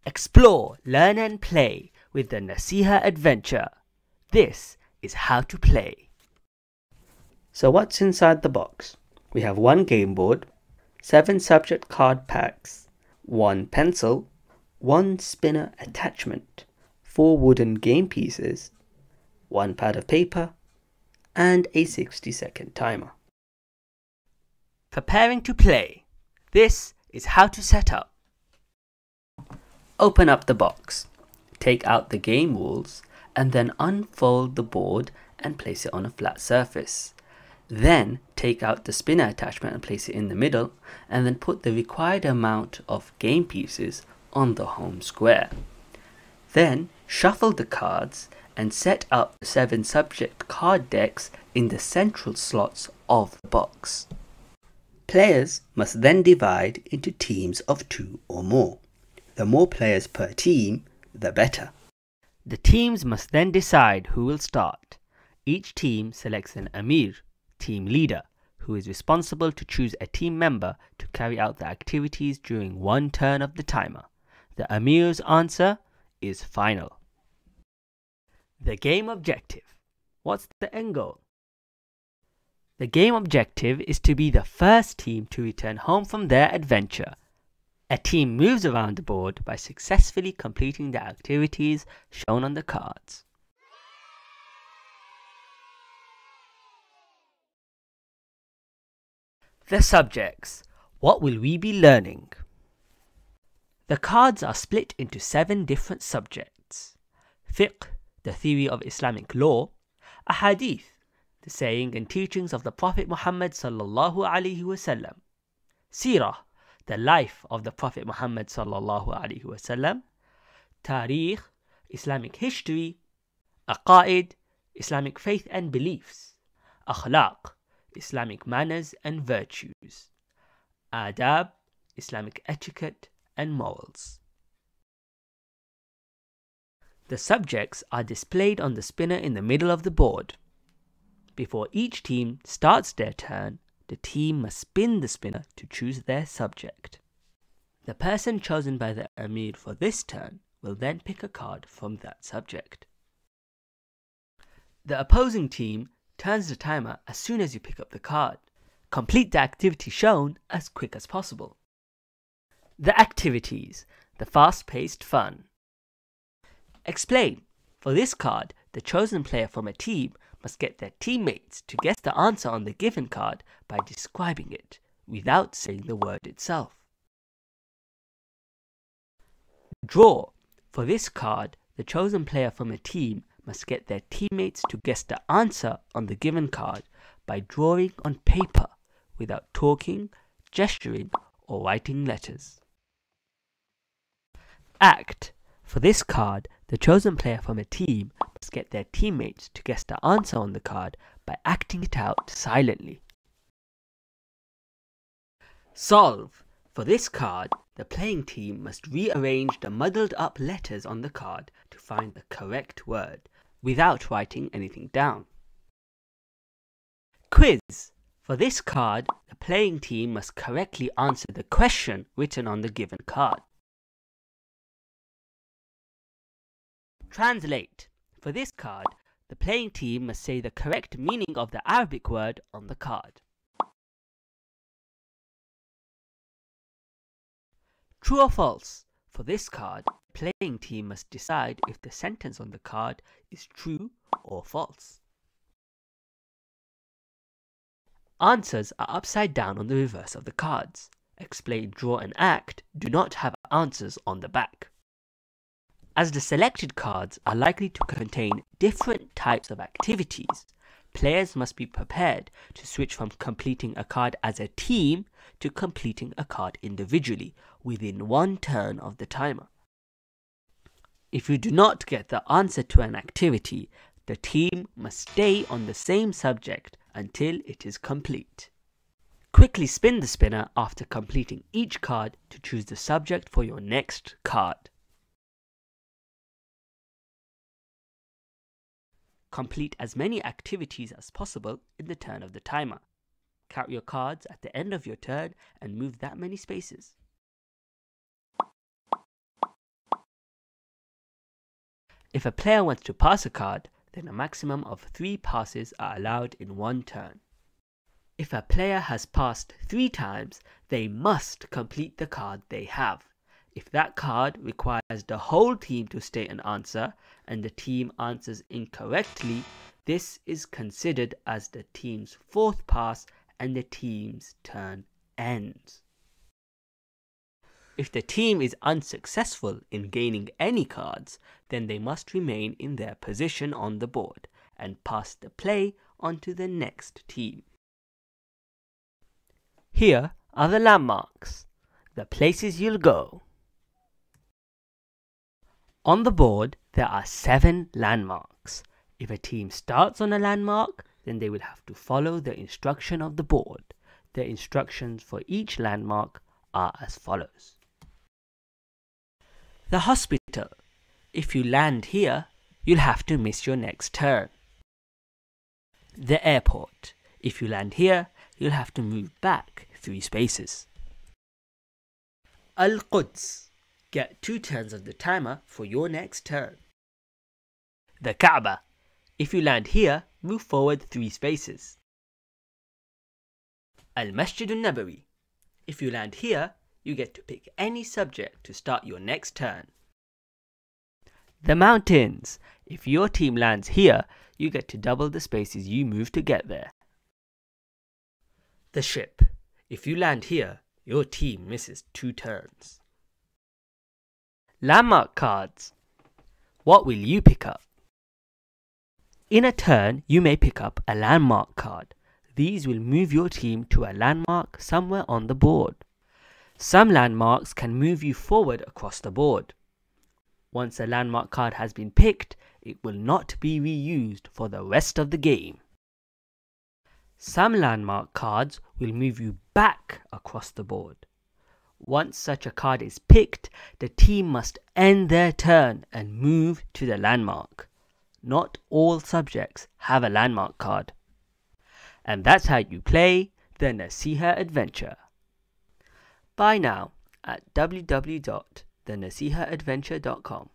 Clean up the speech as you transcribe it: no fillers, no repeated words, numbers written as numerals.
Explore, learn and play with the Nasihah adventure. This is how to play. So what's inside the box? We have one game board, 7 subject card packs, 1 pencil, 1 spinner attachment, 4 wooden game pieces, 1 pad of paper, and a 60-second timer. Preparing to play. This is how to set up. Open up the box, take out the game rules, and then unfold the board and place it on a flat surface. Then take out the spinner attachment and place it in the middle, and then put the required amount of game pieces on the home square. Then shuffle the cards and set up the 7 subject card decks in the central slots of the box. Players must then divide into teams of 2 or more. The more players per team, the better. The teams must then decide who will start. Each team selects an Amir, team leader, who is responsible to choose a team member to carry out the activities during one turn of the timer. The Amir's answer is final. The game objective. What's the end goal? The game objective is to be the first team to return home from their adventure. A team moves around the board by successfully completing the activities shown on the cards. The subjects. What will we be learning? The cards are split into 7 different subjects. Fiqh, the theory of Islamic law. Ahadith, the saying and teachings of the Prophet Muhammad sallallahu alaihi wasallam. Seerah, the life of the Prophet Muhammad sallallahu alaihi wasallam. Tarikh, Islamic history. Aqaid, Islamic faith and beliefs. Akhlaq, Islamic manners and virtues. Adab, Islamic etiquette and morals. The subjects are displayed on the spinner in the middle of the board. Before each team starts their turn, the team must spin the spinner to choose their subject. The person chosen by the Amir for this turn will then pick a card from that subject. The opposing team turns the timer as soon as you pick up the card. Complete the activity shown as quick as possible. The activities, the fast-paced fun. Explain. For this card, the chosen player from a team must get their teammates to guess the answer on the given card by describing it, without saying the word itself. Draw. For this card, the chosen player from a team must get their teammates to guess the answer on the given card by drawing on paper, without talking, gesturing, or writing letters. Act. For this card, the chosen player from a team must get their teammates to guess the answer on the card by acting it out silently. Solve. For this card, the playing team must rearrange the muddled up letters on the card to find the correct word, without writing anything down. Quiz. For this card, the playing team must correctly answer the question written on the given card. Translate. For this card, the playing team must say the correct meaning of the Arabic word on the card. True or false? For this card, the playing team must decide if the sentence on the card is true or false. Answers are upside down on the reverse of the cards. Explain, draw and act do not have answers on the back. As the selected cards are likely to contain different types of activities, players must be prepared to switch from completing a card as a team to completing a card individually within one turn of the timer. If you do not get the answer to an activity, the team must stay on the same subject until it is complete. Quickly spin the spinner after completing each card to choose the subject for your next card. Complete as many activities as possible in the turn of the timer. Count your cards at the end of your turn and move that many spaces. If a player wants to pass a card, then a maximum of 3 passes are allowed in one turn. If a player has passed 3 times, they must complete the card they have. If that card requires the whole team to state an answer and the team answers incorrectly, this is considered as the team's 4th pass and the team's turn ends. If the team is unsuccessful in gaining any cards, then they must remain in their position on the board and pass the play on to the next team. Here are the landmarks, the places you'll go. On the board, there are 7 landmarks. If a team starts on a landmark, then they will have to follow the instruction of the board. The instructions for each landmark are as follows. The hospital. If you land here, you'll have to miss your next turn. The airport. If you land here, you'll have to move back 3 spaces. Al-Quds. Get 2 turns of the timer for your next turn. The Kaaba. If you land here, move forward 3 spaces. Al-Masjid al-Nabawi. If you land here, you get to pick any subject to start your next turn. The mountains. If your team lands here, you get to double the spaces you move to get there. The ship. If you land here, your team misses 2 turns. Landmark cards. What will you pick up? In a turn, you may pick up a landmark card. These will move your team to a landmark somewhere on the board. Some landmarks can move you forward across the board. Once a landmark card has been picked, it will not be reused for the rest of the game. Some landmark cards will move you back across the board. Once such a card is picked, the team must end their turn and move to the landmark. Not all subjects have a landmark card. And that's how you play the Nasihah adventure. Buy now at www.thenasihahadventure.com.